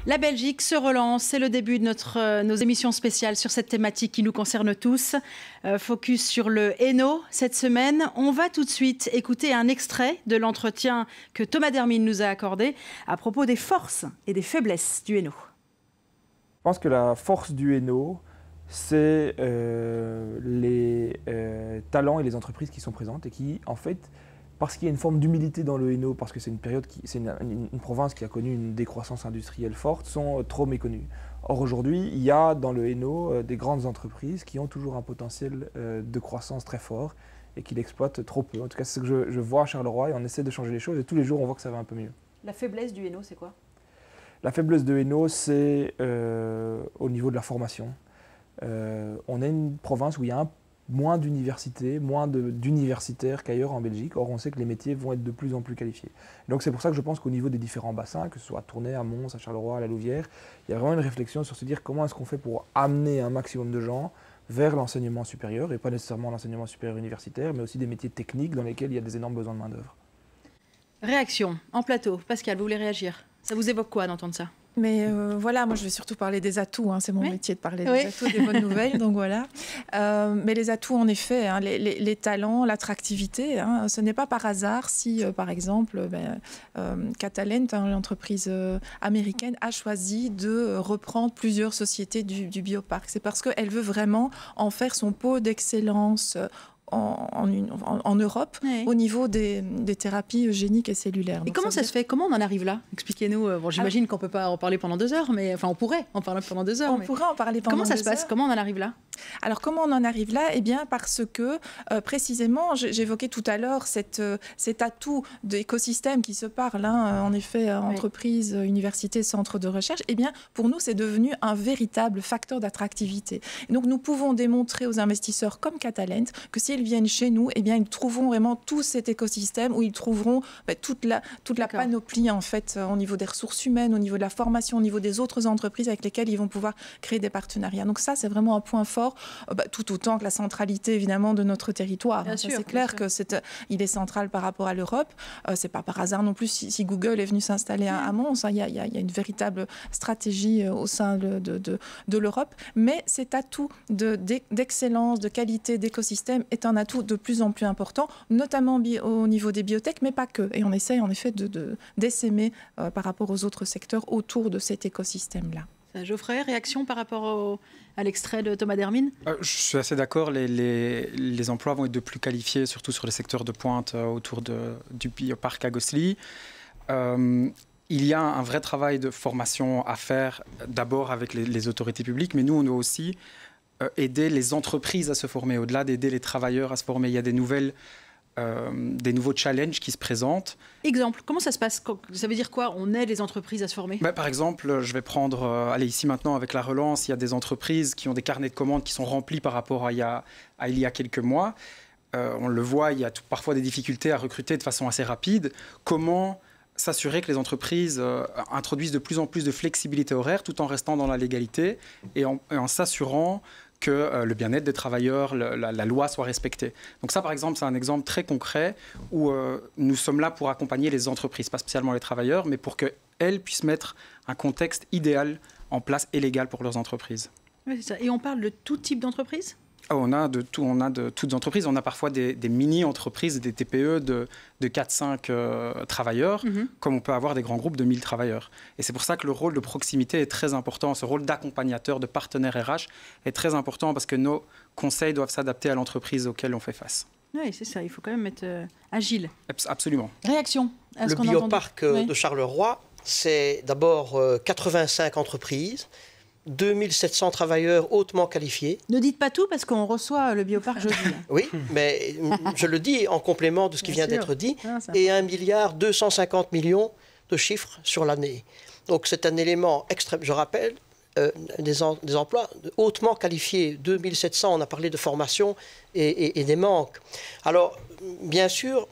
La Belgique se relance, c'est le début de nos émissions spéciales sur cette thématique qui nous concerne tous. Focus sur le Hainaut cette semaine. On va tout de suite écouter un extrait de l'entretien que Thomas Dermine nous a accordé à propos des forces et des faiblesses du Hainaut. Je pense que la force du Hainaut, c'est les talents et les entreprises qui sont présentes et qui, en fait, parce qu'il y a une forme d'humilité dans le Hainaut, parce que c'est une province qui a connu une décroissance industrielle forte, sont trop méconnues. Or aujourd'hui, il y a dans le Hainaut des grandes entreprises qui ont toujours un potentiel de croissance très fort et qui l'exploitent trop peu. En tout cas, c'est ce que je vois à Charleroi et on essaie de changer les choses et tous les jours on voit que ça va un peu mieux. La faiblesse du Hainaut, c'est quoi? La faiblesse de Hainaut, c'est au niveau de la formation. On est une province où il y a moins d'universités, moins d'universitaires qu'ailleurs en Belgique. Or, on sait que les métiers vont être de plus en plus qualifiés. Donc, c'est pour ça que je pense qu'au niveau des différents bassins, que ce soit à Tournai, à Mons, à Charleroi, à la Louvière, il y a vraiment une réflexion sur se dire comment est-ce qu'on fait pour amener un maximum de gens vers l'enseignement supérieur, et pas nécessairement l'enseignement supérieur universitaire, mais aussi des métiers techniques dans lesquels il y a des énormes besoins de main-d'œuvre. Réaction en plateau. Pascal, vous voulez réagir? Ça vous évoque quoi d'entendre ça? Mais voilà, moi je vais surtout parler des atouts, hein, c'est mon métier de parler des atouts, des bonnes nouvelles, donc voilà. Mais les atouts en effet, hein, les talents, l'attractivité, hein, ce n'est pas par hasard si par exemple Catalent, hein, l'entreprise américaine, a choisi de reprendre plusieurs sociétés du bioparc. C'est parce qu'elle veut vraiment en faire son pôle d'excellence en Europe, au niveau des thérapies eugéniques et cellulaires. Et comment ça se fait? Comment on en arrive là? Expliquez-nous. Bon, j'imagine qu'on ne peut pas en parler pendant 2 heures, mais enfin on pourrait en parler pendant 2 heures. On pourrait en parler pendant 2 heures. Comment ça se passe? Comment on en arrive là? Alors comment on en arrive là? Eh bien parce que précisément, j'évoquais tout à l'heure cet atout d'écosystème qui se parle, hein, en effet, entreprises, universités, centres de recherche. Eh bien pour nous, c'est devenu un véritable facteur d'attractivité. Et donc nous pouvons démontrer aux investisseurs comme Catalent que s'ils viennent chez nous, eh bien ils trouveront vraiment tout cet écosystème où ils trouveront toute la panoplie en fait au niveau des ressources humaines, au niveau de la formation, au niveau des autres entreprises avec lesquelles ils vont pouvoir créer des partenariats. Donc ça, c'est vraiment un point fort, tout autant que la centralité évidemment de notre territoire. C'est clair que il est central par rapport à l'Europe. C'est pas par hasard non plus si Google est venu s'installer à Mons. Il y a une véritable stratégie au sein de l'Europe. Mais cet atout d'excellence, de qualité, d'écosystème est un atout de plus en plus important, notamment au niveau des biotech, mais pas que. Et on essaye en effet d'essaimer par rapport aux autres secteurs autour de cet écosystème-là. Geoffrey, réaction par rapport à l'extrait de Thomas Dermine? Je suis assez d'accord, les emplois vont être de plus qualifiés, surtout sur les secteurs de pointe autour du bioparc à Gosselies. Il y a un vrai travail de formation à faire, d'abord avec les autorités publiques, mais nous, on doit aussi aider les entreprises à se former. Au-delà d'aider les travailleurs à se former, il y a des nouveaux challenges qui se présentent. Exemple, comment ça se passe? Ça veut dire quoi? On aide les entreprises à se former? Par exemple, je vais prendre, ici maintenant avec la relance, il y a des entreprises qui ont des carnets de commandes qui sont remplis par rapport à il y a quelques mois. On le voit, il y a parfois des difficultés à recruter de façon assez rapide. Comment s'assurer que les entreprises introduisent de plus en plus de flexibilité horaire tout en restant dans la légalité et en s'assurant que le bien-être des travailleurs, la loi soit respectée. Donc ça, par exemple, c'est un exemple très concret où nous sommes là pour accompagner les entreprises, pas spécialement les travailleurs, mais pour qu'elles puissent mettre un contexte idéal en place et légal pour leurs entreprises. Oui, c'est ça. Et on parle de tout type d'entreprise? On a de toutes entreprises. On a parfois des mini-entreprises, des TPE de 4-5 travailleurs, comme on peut avoir des grands groupes de 1000 travailleurs. Et c'est pour ça que le rôle de proximité est très important. Ce rôle d'accompagnateur, de partenaire RH est très important parce que nos conseils doivent s'adapter à l'entreprise auquel on fait face. Oui, c'est ça. Il faut quand même être agile. Absolument. Réaction à ce qu'on a entendu. Le bioparc de Charleroi, c'est d'abord 85 entreprises, 2700 travailleurs hautement qualifiés. Ne dites pas tout parce qu'on reçoit le bioparc jeudi. Oui, mais je le dis en complément de ce qui vient d'être dit. Et 1,250 milliard de chiffres sur l'année. Donc c'est un élément extrême. Je rappelle, des emplois hautement qualifiés. 2700, on a parlé de formation et des manques. Alors, bien sûr,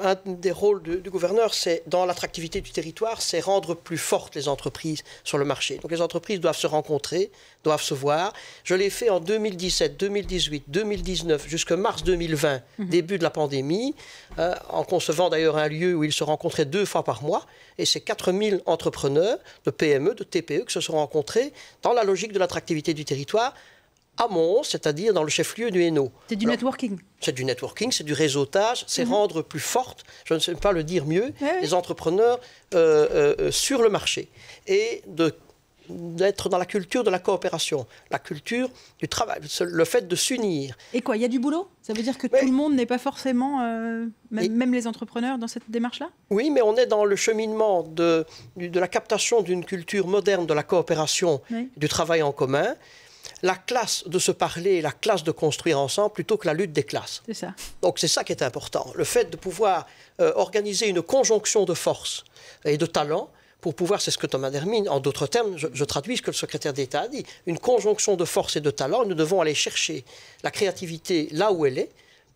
un des rôles du gouverneur, c'est dans l'attractivité du territoire, c'est rendre plus fortes les entreprises sur le marché. Donc les entreprises doivent se rencontrer, doivent se voir. Je l'ai fait en 2017, 2018, 2019, jusqu'à mars 2020, début de la pandémie, en concevant d'ailleurs un lieu où ils se rencontraient 2 fois par mois. Et c'est 4000 entrepreneurs de PME, de TPE qui se sont rencontrés dans la logique de l'attractivité du territoire, à Mons, c'est-à-dire dans le chef-lieu du Hainaut. C'est du networking. C'est du networking, c'est du réseautage, c'est rendre plus forte, je ne sais pas le dire mieux, les entrepreneurs sur le marché. Et d'être dans la culture de la coopération, la culture du travail, le fait de s'unir. Et quoi, il y a du boulot? Ça veut dire que tout le monde n'est pas forcément, même les entrepreneurs, dans cette démarche-là? Oui, mais on est dans le cheminement de la captation d'une culture moderne de la coopération, du travail en commun. La classe de se parler, la classe de construire ensemble, plutôt que la lutte des classes. C'est ça. Donc c'est ça qui est important. Le fait de pouvoir organiser une conjonction de forces et de talents, pour pouvoir, c'est ce que Thomas Dermine, en d'autres termes, je traduis ce que le secrétaire d'État a dit, une conjonction de forces et de talents, nous devons aller chercher la créativité là où elle est.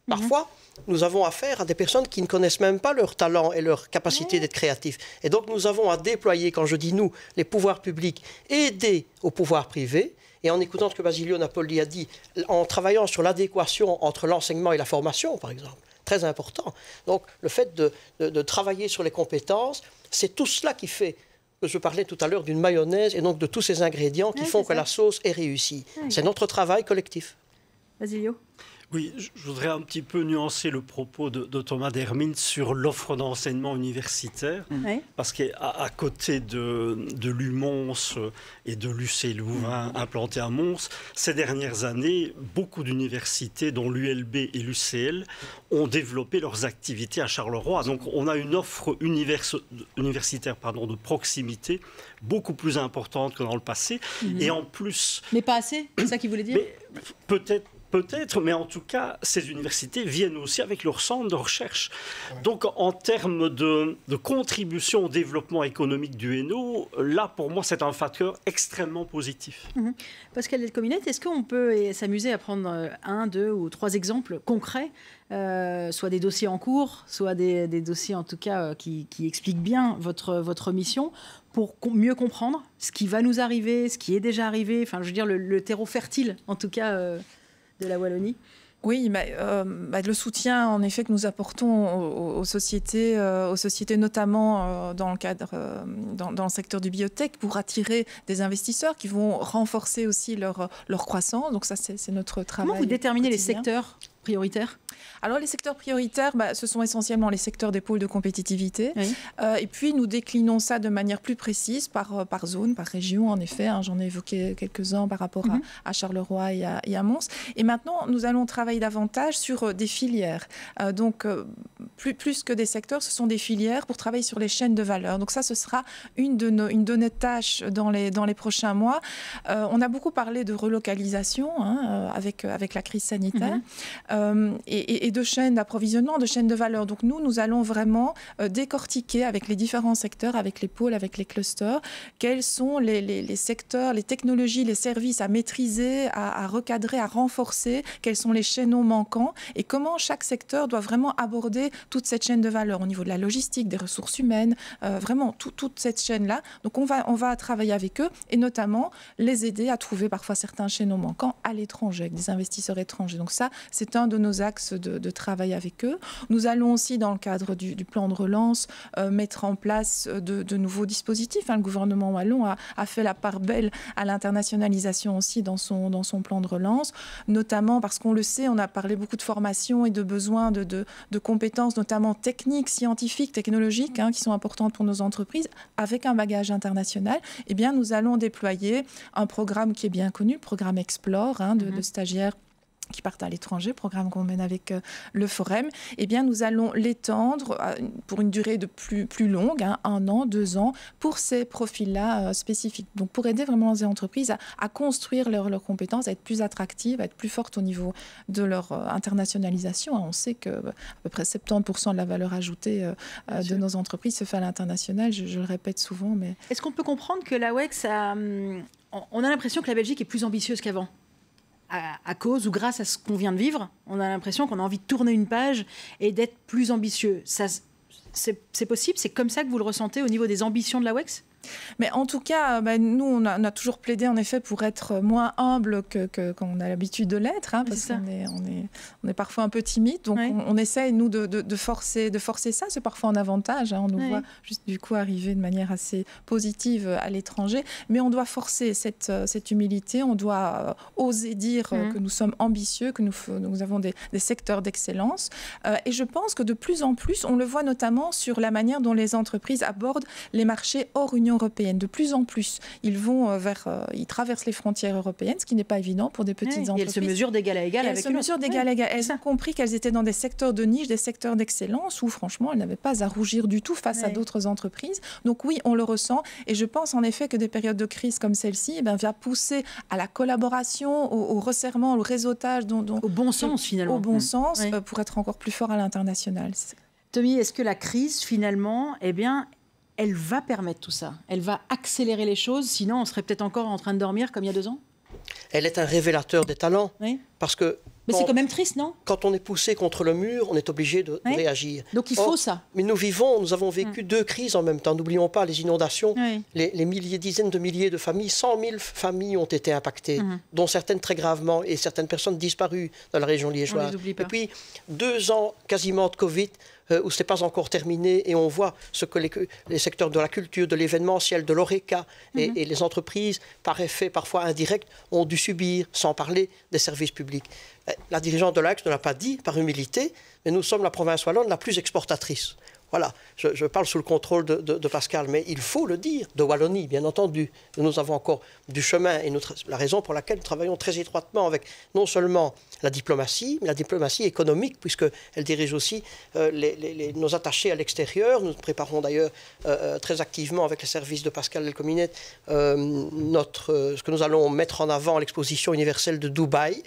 Parfois, nous avons affaire à des personnes qui ne connaissent même pas leur talent et leur capacité d'être créatifs. Et donc nous avons à déployer, quand je dis nous, les pouvoirs publics, aider au pouvoir privé. Et en écoutant ce que Basilio Napoli a dit, en travaillant sur l'adéquation entre l'enseignement et la formation, par exemple, très important. Donc, le fait de travailler sur les compétences, c'est tout cela qui fait, que je parlais tout à l'heure d'une mayonnaise, et donc de tous ces ingrédients qui font que la sauce est réussie. C'est notre travail collectif. Basilio ? Oui, je voudrais un petit peu nuancer le propos de Thomas Dermine sur l'offre d'enseignement universitaire, parce qu'à côté de l'UMONS et de l'UC Louvain implanté à Mons, ces dernières années, beaucoup d'universités, dont l'ULB et l'UCL, ont développé leurs activités à Charleroi. Donc on a une offre universitaire de proximité beaucoup plus importante que dans le passé. Et en plus... Mais pas assez, c'est ça qu'il voulait dire? Peut-être, mais en tout cas, ces universités viennent aussi avec leur centre de recherche. Donc, en termes de contribution au développement économique du Hainaut, là, pour moi, c'est un facteur extrêmement positif. Pascal Delcominette, est-ce qu'on peut s'amuser à prendre 1, 2 ou 3 exemples concrets, soit des dossiers en cours, soit des dossiers, en tout cas, qui expliquent bien votre mission, pour mieux comprendre ce qui va nous arriver, ce qui est déjà arrivé, enfin, je veux dire, le terreau fertile, en tout cas... de la Wallonie? Oui, le soutien en effet que nous apportons aux sociétés notamment dans le cadre dans le secteur du biotech pour attirer des investisseurs qui vont renforcer aussi leur croissance. Donc ça, c'est notre travail. Comment vous déterminez les secteurs prioritaires? Alors les secteurs prioritaires, ce sont essentiellement les secteurs des pôles de compétitivité. Oui. Et puis nous déclinons ça de manière plus précise par zone, par région en effet. J'en ai évoqué quelques-uns par rapport à Charleroi et à Mons. Et maintenant, nous allons travailler davantage sur des filières. Donc plus que des secteurs, ce sont des filières pour travailler sur les chaînes de valeur. Donc ça, ce sera une de nos tâches dans les prochains mois. On a beaucoup parlé de relocalisation avec la crise sanitaire. Et de chaînes d'approvisionnement, de chaînes de valeur. Donc nous allons vraiment décortiquer avec les différents secteurs, avec les pôles, avec les clusters, quels sont les secteurs, les technologies, les services à maîtriser, à recadrer, à renforcer, quels sont les chaînons manquants et comment chaque secteur doit vraiment aborder toute cette chaîne de valeur au niveau de la logistique, des ressources humaines, vraiment toute cette chaîne-là. Donc on va travailler avec eux et notamment les aider à trouver parfois certains chaînons manquants à l'étranger, avec des investisseurs étrangers. Donc ça, c'est un de nos axes de travail avec eux. Nous allons aussi, dans le cadre du plan de relance, mettre en place de nouveaux dispositifs. Le gouvernement wallon a fait la part belle à l'internationalisation aussi dans son plan de relance, notamment parce qu'on le sait, on a parlé beaucoup de formation et de besoins de compétences, notamment techniques, scientifiques, technologiques, qui sont importantes pour nos entreprises, avec un bagage international. Eh bien, nous allons déployer un programme qui est bien connu, le programme Explore, de stagiaires qui partent à l'étranger, programme qu'on mène avec le Forum, eh bien, nous allons l'étendre pour une durée de plus longue, 1 an, 2 ans, pour ces profils-là spécifiques. Donc, pour aider vraiment les entreprises à construire leurs compétences, à être plus attractives, à être plus fortes au niveau de leur internationalisation. On sait qu'à peu près 70% de la valeur ajoutée de nos entreprises se fait à l'international. Je le répète souvent. Mais... Est-ce qu'on peut comprendre que la WEX, on a l'impression que la Belgique est plus ambitieuse qu'avant ? à cause ou grâce à ce qu'on vient de vivre, on a l'impression qu'on a envie de tourner une page et d'être plus ambitieux. C'est possible? C'est comme ça que vous le ressentez au niveau des ambitions de la WEX? Mais en tout cas, nous, on a toujours plaidé en effet pour être moins humble qu'on a l'habitude de l'être, parce qu'on est parfois un peu timide. Donc on essaye, nous, de forcer ça. C'est parfois un avantage. On nous voit juste du coup arriver de manière assez positive à l'étranger. Mais on doit forcer cette humilité. On doit oser dire que nous sommes ambitieux, que nous avons des secteurs d'excellence. Et je pense que de plus en plus, on le voit notamment sur la manière dont les entreprises abordent les marchés hors Union européenne. De plus en plus, ils traversent les frontières européennes, ce qui n'est pas évident pour des petites entreprises. Et elles se mesurent d'égal à égal avec eux. Elles ont compris qu'elles étaient dans des secteurs de niche, des secteurs d'excellence, où franchement, elles n'avaient pas à rougir du tout face à d'autres entreprises. Donc oui, on le ressent. Et je pense en effet que des périodes de crise comme celle-ci vont pousser à la collaboration, au resserrement, au réseautage. Au bon sens, finalement. Au bon sens, pour être encore plus fort à l'international. Tommy, est-ce que la crise, finalement, elle va permettre tout ça? Elle va accélérer les choses, sinon on serait peut-être encore en train de dormir comme il y a 2 ans? Elle est un révélateur des talents. Parce que mais c'est quand même triste, non? Quand on est poussé contre le mur, on est obligé de réagir. Donc il faut ça. Mais nous avons vécu 2 crises en même temps. N'oublions pas les inondations, les dizaines de milliers de familles, 100 000 familles ont été impactées, dont certaines très gravement et certaines personnes disparues dans la région liégeoise. Et puis 2 ans quasiment de Covid, où ce n'est pas encore terminé, et on voit ce que les secteurs de la culture, de l'événementiel, de l'ORECA et les entreprises, par effet parfois indirect, ont dû subir, sans parler des services publics. La dirigeante de l'Axe ne l'a pas dit par humilité, mais nous sommes la province wallonne la plus exportatrice. Voilà, je parle sous le contrôle de Pascal, mais il faut le dire, de Wallonie, bien entendu. Nous avons encore du chemin, et la raison pour laquelle nous travaillons très étroitement avec non seulement la diplomatie, mais la diplomatie économique, puisqu'elle dirige aussi nos attachés à l'extérieur. Nous préparons d'ailleurs très activement avec les services de Pascal Delcominette ce que nous allons mettre en avant à l'exposition universelle de Dubaï,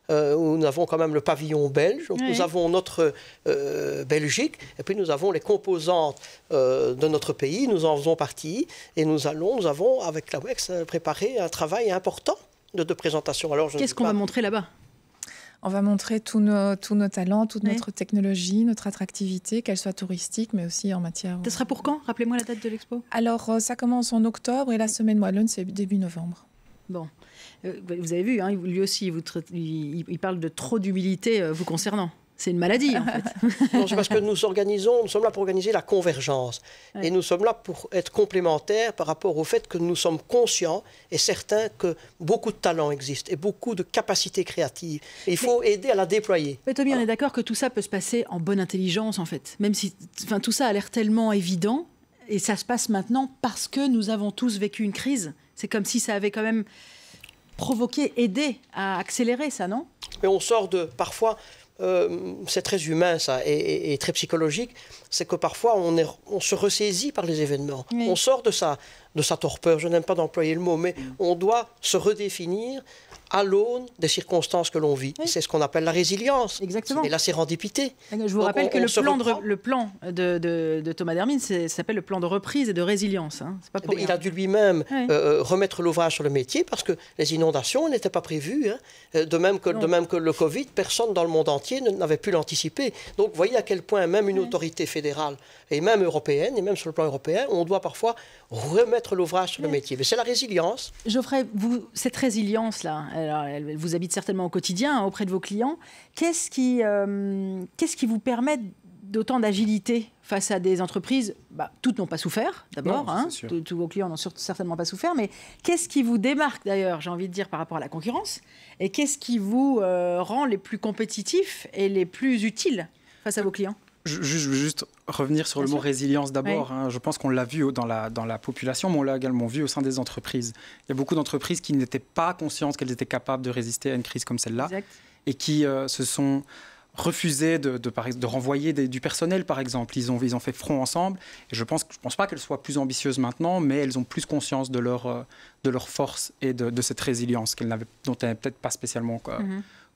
où nous avons quand même le pavillon belge, donc nous avons notre Belgique, et puis nous avons les composantes de notre pays, nous en faisons partie, et nous avons, avec la WEX, préparé un travail important de présentation. Qu'est-ce qu'on va montrer là-bas? On va montrer tous nos talents, toute notre technologie, notre attractivité, qu'elle soit touristique, mais aussi en matière... Ce sera pour quand? Rappelez-moi la date de l'expo. Alors, ça commence en octobre, et la semaine wallonne, c'est début novembre. Bon. Vous avez vu, lui aussi, il parle de trop d'humilité vous concernant. C'est une maladie, en fait. Non, c'est parce que nous sommes là pour organiser la convergence. Et nous sommes là pour être complémentaires par rapport au fait que nous sommes conscients et certains que beaucoup de talents existent et beaucoup de capacités créatives. Et il faut aider à la déployer. Mais Tommy, on est d'accord que tout ça peut se passer en bonne intelligence, en fait. Même si tout ça a l'air tellement évident, et ça se passe maintenant parce que nous avons tous vécu une crise. C'est comme si ça avait quand même provoqué, aidé à accélérer ça, non? Mais on sort parfois... c'est très humain ça et très psychologique, c'est que parfois on se ressaisit par les événements. On sort de sa torpeur, je n'aime pas d'employer le mot, mais on doit se redéfinir à l'aune des circonstances que l'on vit. C'est ce qu'on appelle la résilience. Exactement. Et la sérendipité. Je vous rappelle que le plan de Thomas Dermine s'appelle le plan de reprise et de résilience. C'est pas pour rien. Il a dû lui-même remettre l'ouvrage sur le métier parce que les inondations n'étaient pas prévues. De même que le Covid, personne dans le monde entier n'avait pu l'anticiper. Donc vous voyez à quel point même une autorité fédérale et même européenne, et même sur le plan européen, on doit parfois remettre l'ouvrage sur le métier. Mais c'est la résilience. Geoffrey, cette résilience-là, elle vous habite certainement au quotidien auprès de vos clients. Qu'est-ce qui vous permet d'autant d'agilité face à des entreprises? Toutes n'ont pas souffert, d'abord. Tous vos clients n'ont certainement pas souffert. Mais qu'est-ce qui vous démarque, d'ailleurs, j'ai envie de dire, par rapport à la concurrence? Et qu'est-ce qui vous rend les plus compétitifs et les plus utiles face à vos clients? Je veux juste revenir sur le mot résilience d'abord. Je pense qu'on l'a vu dans la population, mais on l'a également vu au sein des entreprises. Il y a beaucoup d'entreprises qui n'étaient pas conscientes qu'elles étaient capables de résister à une crise comme celle-là et qui se sont refusées de renvoyer du personnel, par exemple. Ils ont fait front ensemble. Et je pense pas qu'elles soient plus ambitieuses maintenant, mais elles ont plus conscience de leur force et de cette résilience dont elles n'avaient peut-être pas spécialement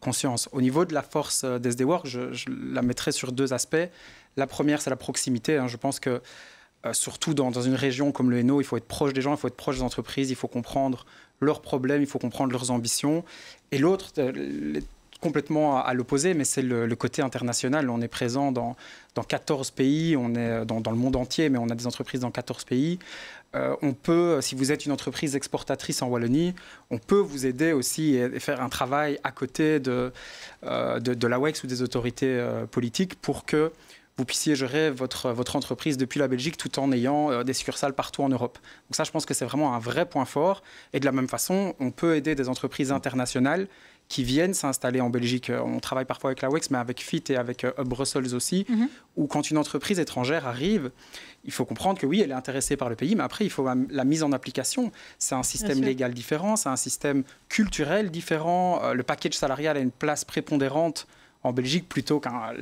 conscience. Au niveau de la force d'SD Work, je la mettrais sur 2 aspects. La première, c'est la proximité. Je pense que surtout dans une région comme le Hainaut, il faut être proche des gens, il faut être proche des entreprises, il faut comprendre leurs problèmes, il faut comprendre leurs ambitions. Et l'autre, complètement à l'opposé, mais c'est le côté international. On est présent dans 14 pays, on est dans le monde entier, mais on a des entreprises dans 14 pays. On peut, si vous êtes une entreprise exportatrice en Wallonie, on peut vous aider aussi et faire un travail à côté de la WEX ou des autorités politiques pour que vous puissiez gérer votre entreprise depuis la Belgique tout en ayant des succursales partout en Europe. Donc ça, je pense que c'est vraiment un vrai point fort. Et de la même façon, on peut aider des entreprises internationales qui viennent s'installer en Belgique. On travaille parfois avec la WEX, mais avec FIT et avec Hub Brussels aussi, où quand une entreprise étrangère arrive, il faut comprendre que oui, elle est intéressée par le pays, mais après, il faut la mise en application. C'est un système légal différent, c'est un système culturel différent. Le package salarial a une place prépondérante en Belgique plutôt qu'à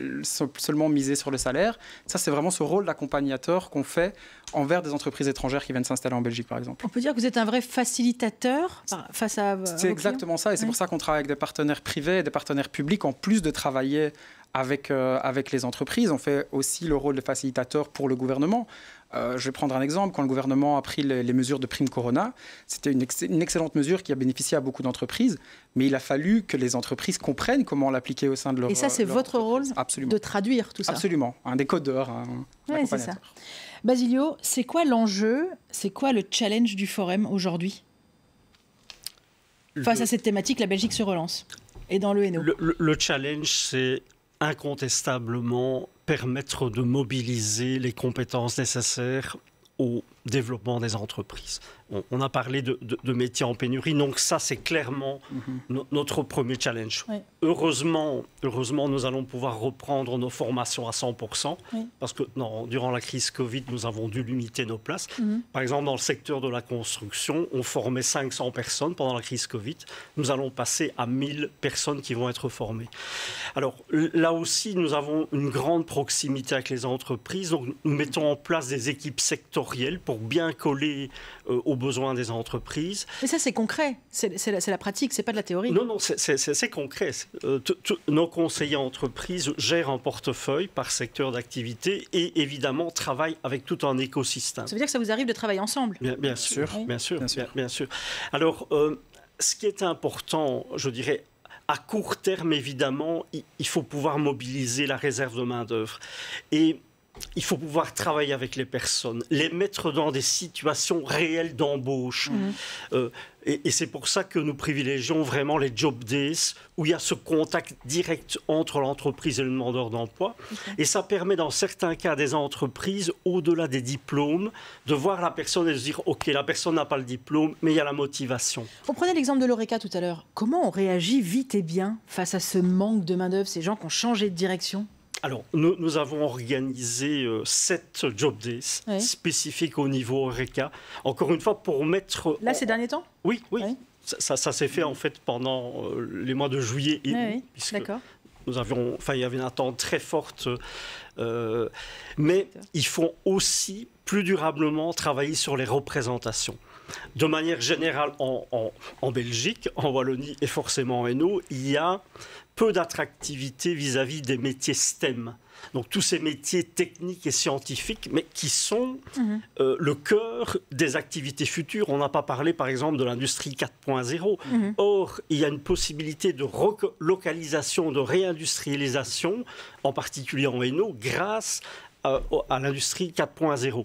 seulement miser sur le salaire. Ça, c'est vraiment ce rôle d'accompagnateur qu'on fait envers des entreprises étrangères qui viennent s'installer en Belgique, par exemple. On peut dire que vous êtes un vrai facilitateur face à C'est exactement ça, et c'est pour ça qu'on travaille avec des partenaires privés et des partenaires publics, en plus de travailler avec les entreprises. On fait aussi le rôle de facilitateur pour le gouvernement. Je vais prendre un exemple. Quand le gouvernement a pris les mesures de prime Corona, c'était une excellente mesure qui a bénéficié à beaucoup d'entreprises, mais il a fallu que les entreprises comprennent comment l'appliquer au sein de leur entreprise. Et ça, c'est votre rôle de traduire tout ça. Absolument. Un décodeur, un accompagnateur. C'est ça. Basilio, c'est quoi l'enjeu, c'est quoi le challenge du Forum aujourd'hui face à cette thématique, la Belgique se relance. Et dans le Hainaut. Le challenge, c'est incontestablement permettre de mobiliser les compétences nécessaires au développement des entreprises. On a parlé de métiers en pénurie, donc ça c'est clairement notre premier challenge. Oui. Heureusement, nous allons pouvoir reprendre nos formations à 100%, parce que durant la crise Covid, nous avons dû limiter nos places. Par exemple, dans le secteur de la construction, on formait 500 personnes pendant la crise Covid. Nous allons passer à 1000 personnes qui vont être formées. Alors là aussi, nous avons une grande proximité avec les entreprises, donc nous mettons en place des équipes sectorielles pour bien coller aux besoins des entreprises. Mais ça, c'est concret, c'est la pratique, c'est pas de la théorie. Non, c'est concret. Nos conseillers entreprises gèrent un portefeuille par secteur d'activité et évidemment travaillent avec tout un écosystème. Ça veut dire que ça vous arrive de travailler ensemble ? Bien sûr, oui. bien sûr. Alors, ce qui est important, je dirais, à court terme, évidemment, il faut pouvoir mobiliser la réserve de main-d'œuvre. Et il faut pouvoir travailler avec les personnes, les mettre dans des situations réelles d'embauche. Et c'est pour ça que nous privilégions vraiment les job days, où il y a ce contact direct entre l'entreprise et le demandeur d'emploi. Et ça permet dans certains cas des entreprises, au-delà des diplômes, de voir la personne et de se dire « Ok, la personne n'a pas le diplôme, mais il y a la motivation ». On prenait l'exemple de l'Oreca tout à l'heure. Comment on réagit vite et bien face à ce manque de main-d'œuvre, ces gens qui ont changé de direction ? Alors, nous avons organisé 7 job days spécifiques au niveau Oreca. Encore une fois, pour mettre... Là, ces derniers temps ? Oui. Ça s'est fait en fait pendant les mois de juillet et août. D'accord. Il y avait une attente très forte. Mais il faut aussi plus durablement travailler sur les représentations. De manière générale, en Belgique, en Wallonie et forcément en Hainaut, il y a peu d'attractivité vis-à-vis des métiers STEM. Donc tous ces métiers techniques et scientifiques, mais qui sont le cœur des activités futures. On n'a pas parlé, par exemple, de l'industrie 4.0. Or, il y a une possibilité de relocalisation, de réindustrialisation, en particulier en Hainaut, grâce à l'industrie 4.0.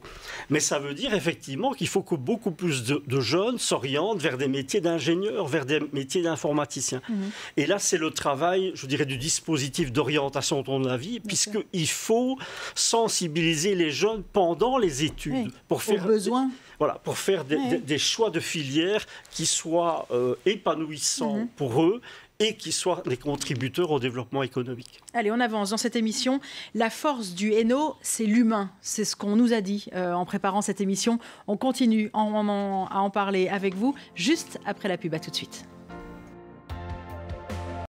Mais ça veut dire effectivement qu'il faut que beaucoup plus de jeunes s'orientent vers des métiers d'ingénieurs, vers des métiers d'informaticiens. Et là, c'est le travail, je dirais, du dispositif d'orientation de la vie, puisqu'il faut sensibiliser les jeunes pendant les études pour faire des choix de filières qui soient épanouissants pour eux et qui soient des contributeurs au développement économique. Allez, on avance dans cette émission. La force du Hainaut, c'est l'humain. C'est ce qu'on nous a dit en préparant cette émission. On continue à en parler avec vous juste après la pub. À tout de suite.